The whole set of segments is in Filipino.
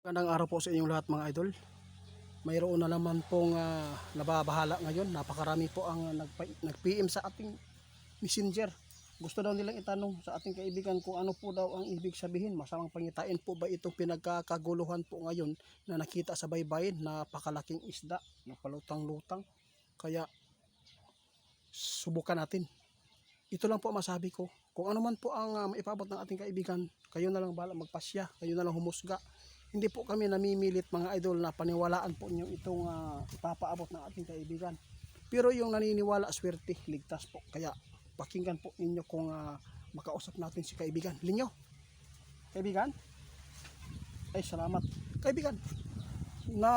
Magandang araw po sa inyong lahat mga idol. Mayroon na naman pong nababahala ngayon. Napakarami po ang nag-PM sa ating messenger. Gusto daw nilang itanong sa ating kaibigan kung ano po daw ang ibig sabihin. Masamang pangitain po ba itong pinagkakaguluhan po ngayon na nakita sa baybayin? Napakalaking isda na palutang-lutang. Kaya subukan natin. Ito lang po masabi ko. Kung ano man po ang maipabot ng ating kaibigan, kayo na lang bahala magpasya, kayo na lang humusga. Hindi po kami namimilit mga idol na paniwalaan po niyo itong ipapaabot ng ating kaibigan. Pero yung naniniwala, swerte, ligtas po. Kaya pakinggan po ninyo kung makausap natin si kaibigan. Linyo, kaibigan? Ay salamat. Kaibigan, na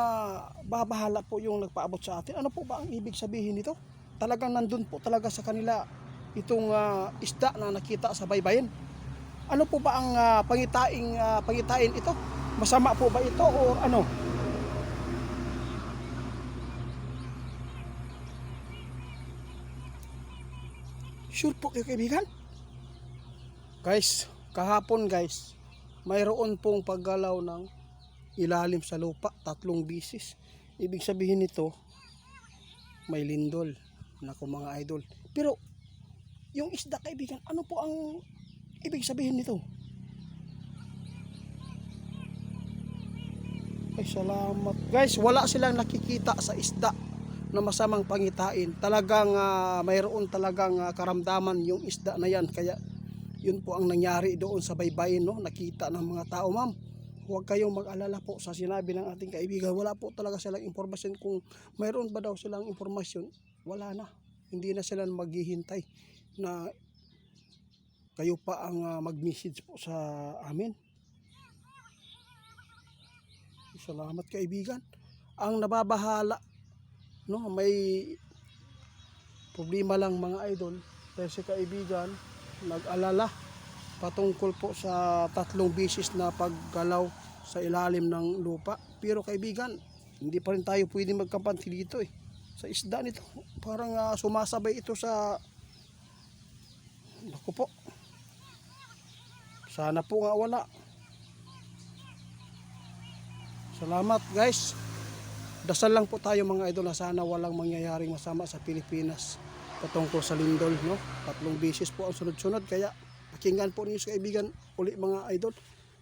babahala po yung nagpaabot sa atin. Ano po ba ang ibig sabihin nito? Talagang nandun po talaga sa kanila itong isda na nakita sa baybayin. Ano po ba ang pangitain ito? Masama po ba ito o ano? Sure po kayo kaibigan? Guys, kahapon guys, mayroon pong paggalaw ng ilalim sa lupa, 3 bisis. Ibig sabihin nito, may lindol. Naku mga idol. Pero, yung isda kaibigan, ano po ang ibig sabihin nito? Ay salamat. Guys, wala silang nakikita sa isda na masamang pangitain. Talagang mayroon talagang karamdaman yung isda na yan. Kaya yun po ang nangyari doon sa baybayin, no? Nakita ng mga tao, ma'am. Huwag kayong mag-alala po sa sinabi ng ating kaibigan. Wala po talaga silang impormasyon. Kung mayroon ba daw silang impormasyon, wala na. Hindi na sila maghihintay na kayo pa ang mag-message po sa amin. Salamat kaibigan. Ang nababahala, no, may problema lang mga idol dahil si kaibigan nag-alala patungkol po sa 3 bisis na paggalaw sa ilalim ng lupa. Pero kaibigan, hindi pa rin tayo pwede magkampante dito sa isda nito. Parang sumasabay ito sa naku po. Sana po nga wala. Salamat guys. Dasal lang po tayo mga idol na sana walang mangyayaring masama sa Pilipinas patungkol sa lindol, no? 3 beses po ang sunod-sunod, kaya pakinggan po niyo si kaibigan uli mga idol,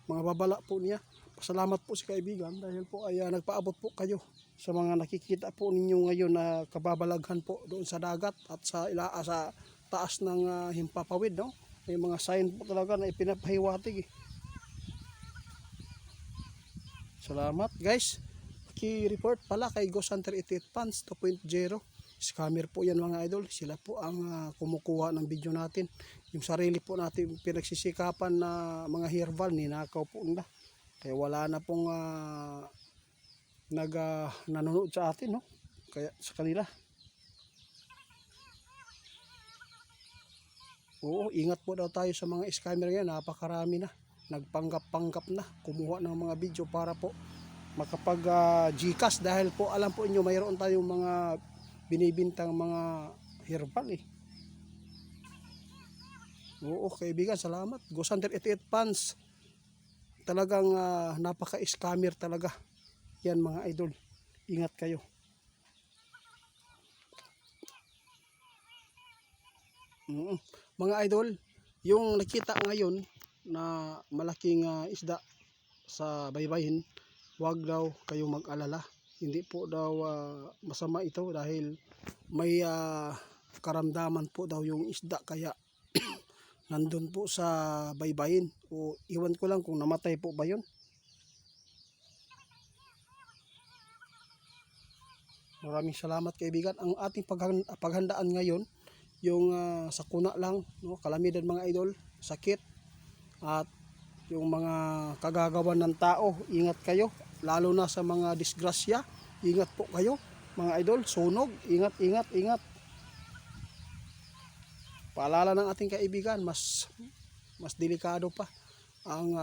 mga babala po niya. Pasalamat po si kaibigan dahil po ay nagpaabot po kayo sa mga nakikita po ninyo ngayon na kababalaghan po doon sa dagat at sa taas ng himpapawid, no? May mga sign po talaga na ipinapahiwatig. Salamat guys. Report pala kay Ghost Hunter 88 Fans 2.0. Scammer po yan mga idol. Sila po ang kumukuha ng video natin. Yung sarili po natin pinagsisikapan na mga herbal, ninakaw po nila. Kaya wala na pong nanonood sa atin, no? Kaya sa kanila. Oo, ingat po daw tayo sa mga scammer yan. Napakarami na. Nagpanggap-panggap na. Kumuha ng mga video para po makapag Gcash, dahil po alam po inyo mayroon tayong mga binibintang mga herbal Oo kaibigan, salamat. Ghost Hunter 88 Fans, talagang napaka-scammer talaga yan mga idol. Ingat kayo. Mga idol, yung nakita ngayon na malaking isda sa baybayin, wag daw kayong mag-alala. Hindi po daw masama ito dahil may karamdaman po daw yung isda, kaya nandun po sa baybayin. O iwan ko lang kung namatay po ba yun. Maraming salamat kaibigan. Ang ating paghandaan ngayon, yung sakuna lang, no? Kalamidad mga idol, sakit, at yung mga kagagawan ng tao. Ingat kayo, lalo na sa mga disgrasya. Ingat po kayo mga idol. Sunog, ingat. Paalala ng ating kaibigan, mas delikado pa ang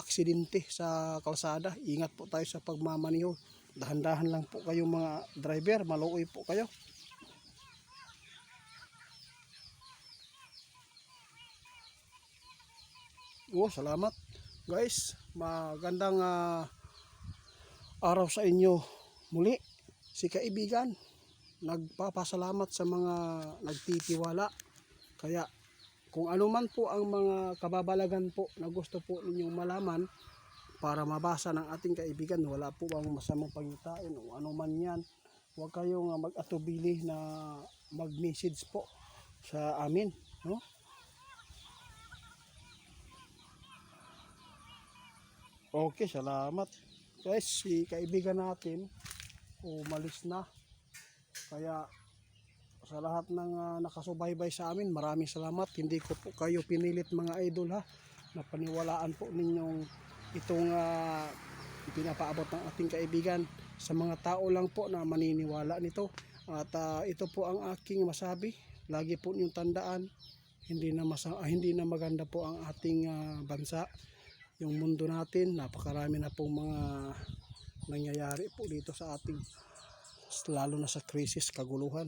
aksidente sa kalsada. Ingat po tayo sa pagmamaniho. Dahan-dahan lang po kayo mga driver, maluoy po kayo. Salamat guys. Magandang araw sa inyo muli. Si kaibigan, nagpapasalamat sa mga nagtitiwala. Kaya kung ano man po ang mga kababalagan po na gusto po ninyong malaman para mabasa ng ating kaibigan, wala po bang masamang pangitain o ano man yan, huwag kayong mag-atubili na mag-message po sa amin, no? Okay, salamat. Guys, si kaibigan natin umalis na. Kaya sa lahat ng nakasubaybay sa amin, maraming salamat. Hindi ko po kayo pinilit mga idol ha, na paniwalaan po ninyong itong pinapaabot ng ating kaibigan. Sa mga tao lang po na maniniwala nito. At ito po ang aking masabi. Lagi po niyong tandaan, hindi na maganda po ang ating bansa. Yung mundo natin, napakarami na pong mga nangyayari po dito sa ating, lalo na sa krisis, kaguluhan.